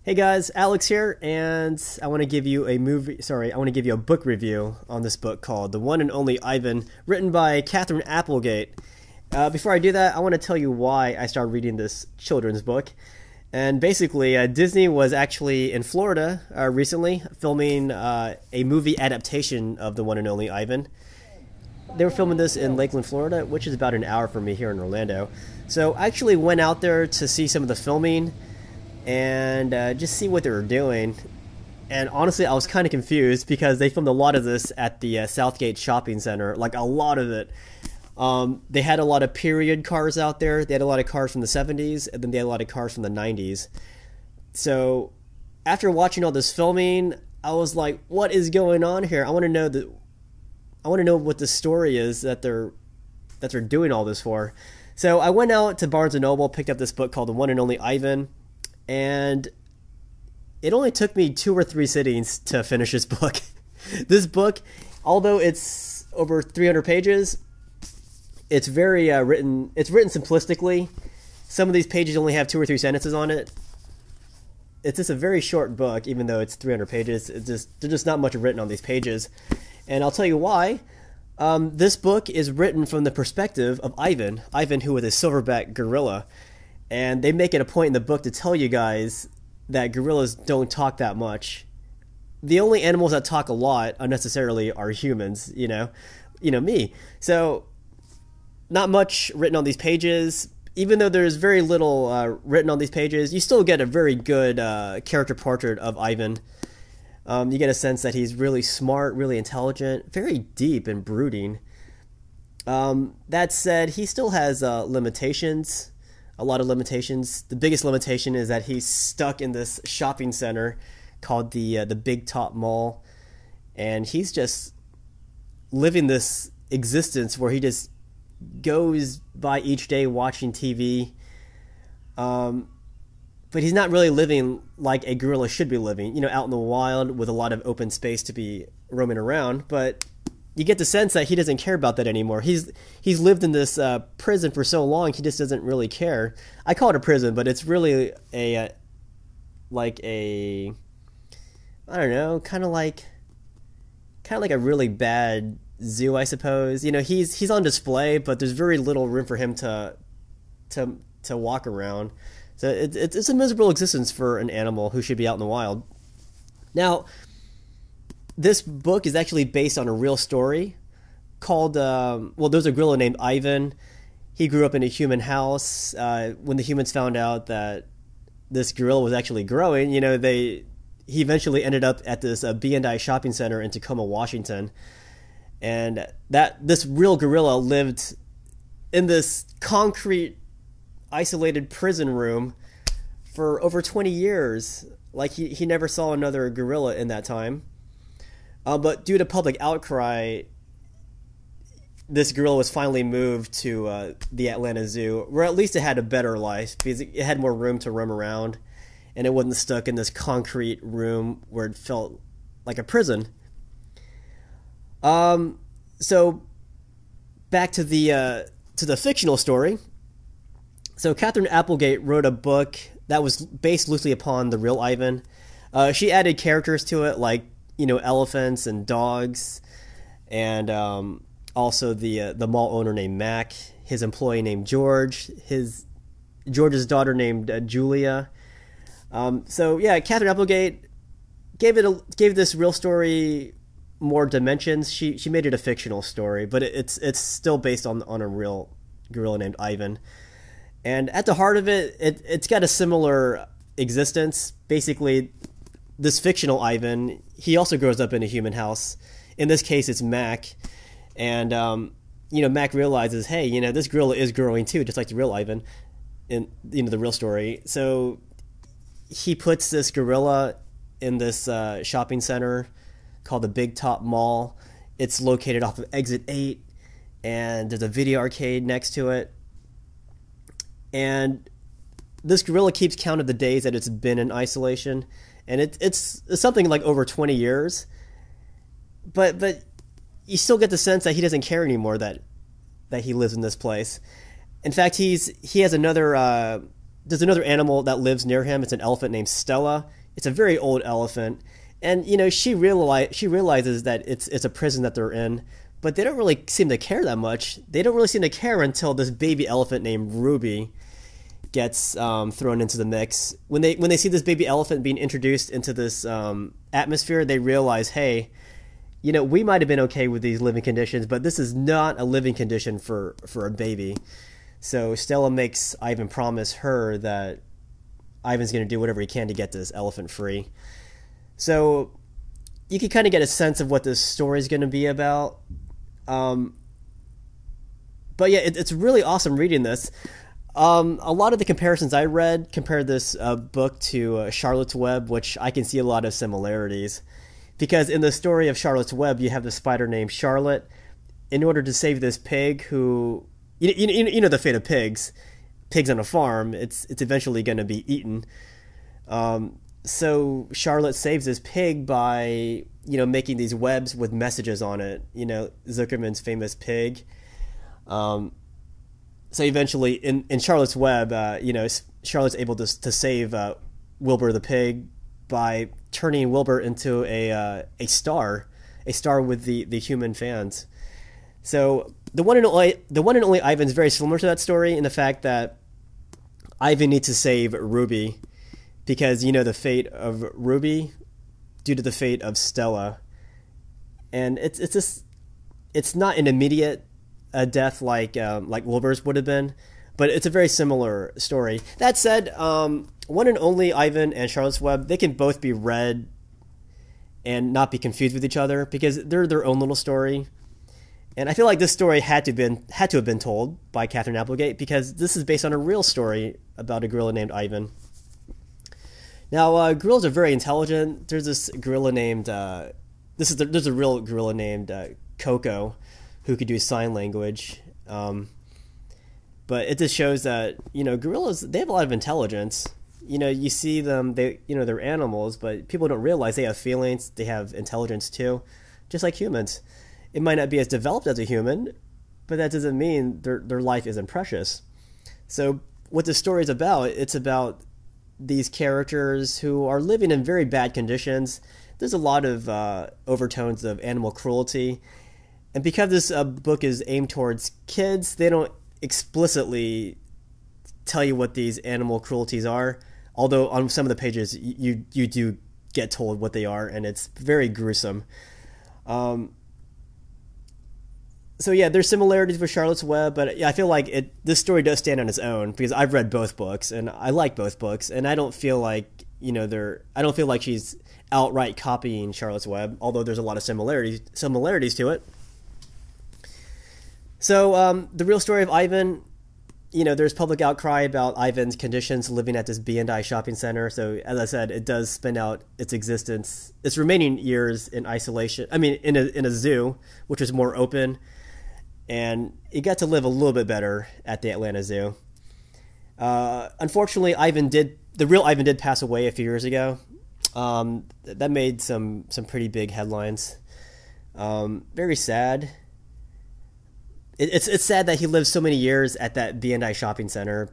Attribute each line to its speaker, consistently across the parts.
Speaker 1: Hey guys, Alex here, and I want to give you a book review on this book called The One and Only Ivan, written by Katherine Applegate. Before I do that, I want to tell you why I started reading this children's book. And basically, Disney was actually in Florida recently, filming a movie adaptation of The One and Only Ivan. They were filming this in Lakeland, Florida, which is about an hour from me here in Orlando. So I actually went out there to see some of the filming and just see what they were doing. And honestly, I was kind of confused because they filmed a lot of this at the Southgate Shopping Center, like a lot of it. They had a lot of period cars out there. They had a lot of cars from the 70s, and then they had a lot of cars from the 90s. So after watching all this filming, I was like, what is going on here? I want to know what the story is that they're doing all this for. So I went out to Barnes & Noble, picked up this book called The One and Only Ivan, and it only took me 2 or 3 sittings to finish this book. This book, although it's over 300 pages, it's very written simplistically. Some of these pages only have 2 or 3 sentences on it. It's just a very short book, even though it's 300 pages. There's just not much written on these pages. And I'll tell you why. This book is written from the perspective of Ivan who is a silverback gorilla. And they make it a point in the book to tell you guys that gorillas don't talk that much. The only animals that talk a lot unnecessarily are humans, me. So not much written on these pages. Even though there's very little written on these pages, you still get a very good character portrait of Ivan. You get a sense that he's really smart, really intelligent, very deep and brooding. That said, he still has limitations. A lot of limitations. The biggest limitation is that he's stuck in this shopping center called the Big Top Mall, and he's just living this existence where he just goes by each day watching TV, but he's not really living like a gorilla should be living, out in the wild with a lot of open space to be roaming around. But you get the sense that he doesn't care about that anymore. He's lived in this prison for so long, he just doesn't really care. I call it a prison, but it's really I don't know, kind of like a really bad zoo, I suppose. He's on display, but there's very little room for him to walk around. So it's a miserable existence for an animal who should be out in the wild. Now, this book is actually based on a real story called, there's a gorilla named Ivan. He grew up in a human house. When the humans found out that this gorilla was actually growing, he eventually ended up at this B&I shopping center in Tacoma, Washington. And this real gorilla lived in this concrete, isolated prison room for over 20 years. Like, he never saw another gorilla in that time. But due to public outcry, this gorilla was finally moved to the Atlanta Zoo, where at least it had a better life because it had more room to roam around, and it wasn't stuck in this concrete room where it felt like a prison. So back to the fictional story. So Katherine Applegate wrote a book that was based loosely upon the real Ivan. She added characters to it, like elephants and dogs, and also the mall owner named Mac, his employee named George, George's daughter named Julia. Katherine Applegate gave this real story more dimensions. She made it a fictional story, but it's still based on a real gorilla named Ivan. And at the heart of it's got a similar existence. Basically, this fictional Ivan, he also grows up in a human house. In this case, it's Mac. And, Mac realizes, hey, this gorilla is growing too, just like the real Ivan in, the real story. So he puts this gorilla in this shopping center called the Big Top Mall. It's located off of Exit 8, and there's a video arcade next to it. And this gorilla keeps count of the days that it's been in isolation. And it's something like over 20 years, but you still get the sense that he doesn't care anymore that he lives in this place. In fact, he has another there's another animal that lives near him. It's an elephant named Stella. It's a very old elephant, and she realizes that it's a prison that they're in, but they don't really seem to care that much. They don't really seem to care until this baby elephant named Ruby gets thrown into the mix. When they see this baby elephant being introduced into this atmosphere, they realize, hey, we might have been okay with these living conditions, but this is not a living condition for a baby. So Stella makes Ivan promise her that Ivan's going to do whatever he can to get this elephant free. So you can kind of get a sense of what this story is going to be about. But yeah, it's really awesome reading this. A lot of the comparisons I read compared this book to Charlotte's Web, which I can see a lot of similarities. Because in the story of Charlotte's Web, you have the spider named Charlotte. In order to save this pig who... You know the fate of pigs. Pigs on a farm, it's eventually going to be eaten. So Charlotte saves this pig by, making these webs with messages on it. Zuckerman's famous pig. So eventually, in Charlotte's Web, Charlotte's able to save Wilbur the pig by turning Wilbur into a star with the human fans. So the one and only Ivan is very similar to that story in the fact that Ivan needs to save Ruby because the fate of Ruby due to the fate of Stella, and it's not an immediate death like Wilbur's would have been, but it's a very similar story. That said, One and Only Ivan and Charlotte's Web, they can both be read and not be confused with each other because they're their own little story. And I feel like this story had to have been told by Katherine Applegate because this is based on a real story about a gorilla named Ivan. Now, gorillas are very intelligent. There's this gorilla named there's a real gorilla named Coco who could do sign language. But it just shows that gorillas, they have a lot of intelligence. You see them, they're animals, but people don't realize they have feelings. They have intelligence too, just like humans. It might not be as developed as a human, but that doesn't mean their life isn't precious. So what the story is about, it's about these characters who are living in very bad conditions. There's a lot of overtones of animal cruelty. And because this book is aimed towards kids, they don't explicitly tell you what these animal cruelties are. Although on some of the pages, you do get told what they are, and it's very gruesome. So yeah, there's similarities with Charlotte's Web, but yeah, I feel like this story does stand on its own because I've read both books and I like both books, and I don't feel like I don't feel like she's outright copying Charlotte's Web, although there's a lot of similarities to it. So the real story of Ivan, there's public outcry about Ivan's conditions living at this B&I shopping center. So as I said, it does spend out its remaining years in isolation. I mean, in a zoo, which was more open. And he got to live a little bit better at the Atlanta Zoo. Unfortunately, the real Ivan did pass away a few years ago. That made some pretty big headlines. Very sad. It's sad that he lived so many years at that B&I shopping center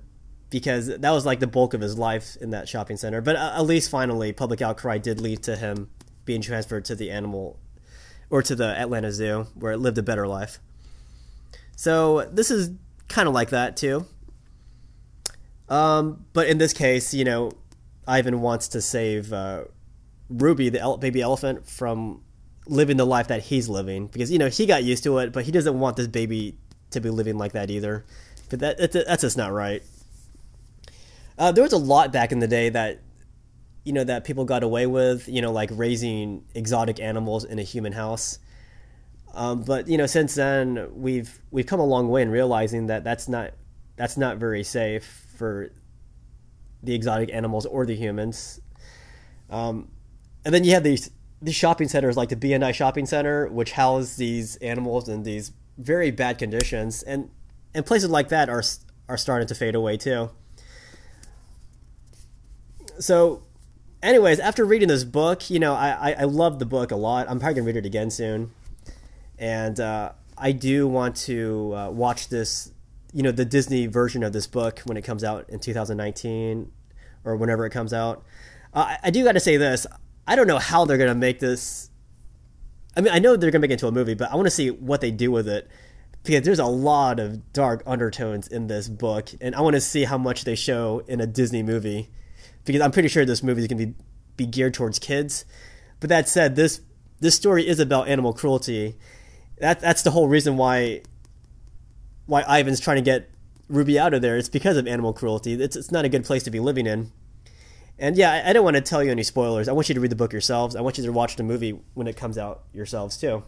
Speaker 1: because that was like the bulk of his life in that shopping center. But at least finally, public outcry did lead to him being transferred to the Atlanta Zoo, where it lived a better life. So this is kind of like that too. But in this case, Ivan wants to save Ruby, the baby elephant, from living the life that he's living because he got used to it, but he doesn't want this baby to be living like that either. But that's just not right. There was a lot back in the day that that people got away with, like raising exotic animals in a human house. But since then we've come a long way in realizing that that's not very safe for the exotic animals or the humans. And then you have these shopping centers like the B&I shopping center, which house these animals in these very bad conditions, and places like that are starting to fade away too. So anyways, after reading this book, I love the book a lot. I'm probably gonna read it again soon. And I do want to watch this the Disney version of this book when it comes out in 2019 or whenever it comes out. I do got to say this. I don't know how they're going to make this. I mean, I know they're going to make it into a movie, but I want to see what they do with it, because there's a lot of dark undertones in this book, and I want to see how much they show in a Disney movie, because I'm pretty sure this movie is going to be geared towards kids. But that said, this story is about animal cruelty. That's the whole reason why Ivan's trying to get Ruby out of there. It's because of animal cruelty. It's not a good place to be living in. And yeah, I don't want to tell you any spoilers. I want you to read the book yourselves. I want you to watch the movie when it comes out yourselves too.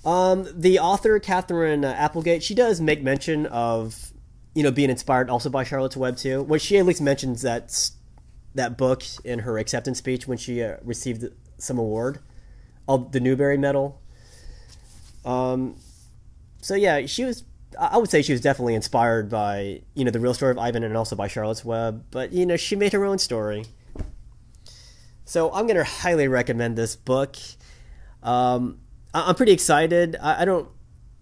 Speaker 1: The author, Katherine Applegate, she does make mention of, being inspired also by Charlotte's Web too. Well, she at least mentions that book in her acceptance speech when she received some award, the Newbery Medal. So yeah, I would say she was definitely inspired by, the real story of Ivan and also by Charlotte's Web, but, she made her own story. So I'm going to highly recommend this book. I'm pretty excited. I don't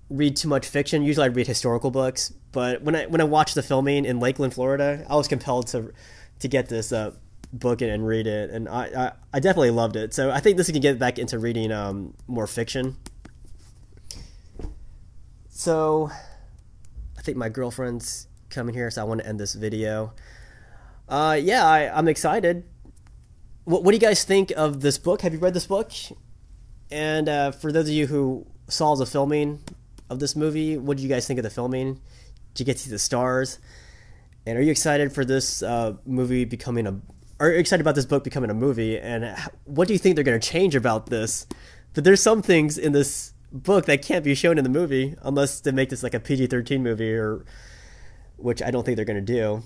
Speaker 1: read too much fiction. Usually I read historical books, but when I watched the filming in Lakeland, Florida, I was compelled to get this book and read it, and I definitely loved it. So I think this can get back into reading more fiction. So I think my girlfriend's coming here, so I want to end this video. I'm excited. What do you guys think of this book? Have you read this book? And for those of you who saw the filming of this movie, what did you guys think of the filming? Did you get to see the stars? And are you excited for this movie becoming are you excited about this book becoming a movie? And what do you think they're going to change about this? But there's some things in this book that can't be shown in the movie unless they make this like a PG-13 movie, which I don't think they're going to do.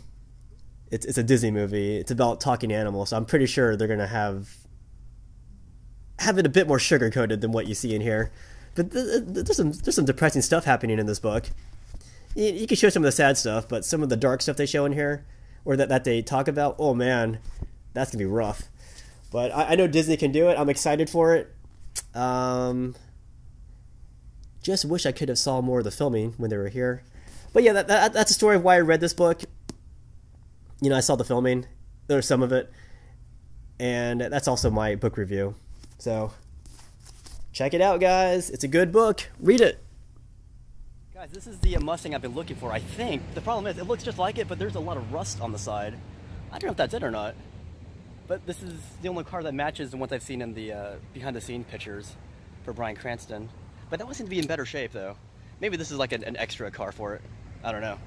Speaker 1: It's a Disney movie. It's about talking animals, so I'm pretty sure they're going to have it a bit more sugar-coated than what you see in here. But there's some depressing stuff happening in this book. You can show some of the sad stuff, but some of the dark stuff they show in here, or that they talk about, oh man, that's going to be rough. But I know Disney can do it. I'm excited for it. Just wish I could have saw more of the filming when they were here. But yeah, that's a story of why I read this book. I saw the filming. There's some of it. And that's also my book review. So, check it out, guys. It's a good book. Read it.
Speaker 2: Guys, this is the Mustang I've been looking for, I think. The problem is, it looks just like it, but there's a lot of rust on the side. I don't know if that's it or not. But this is the only car that matches the ones I've seen in the behind-the-scenes pictures for Bryan Cranston. But that one seems to be in better shape, though. Maybe this is like an extra car for it. I don't know.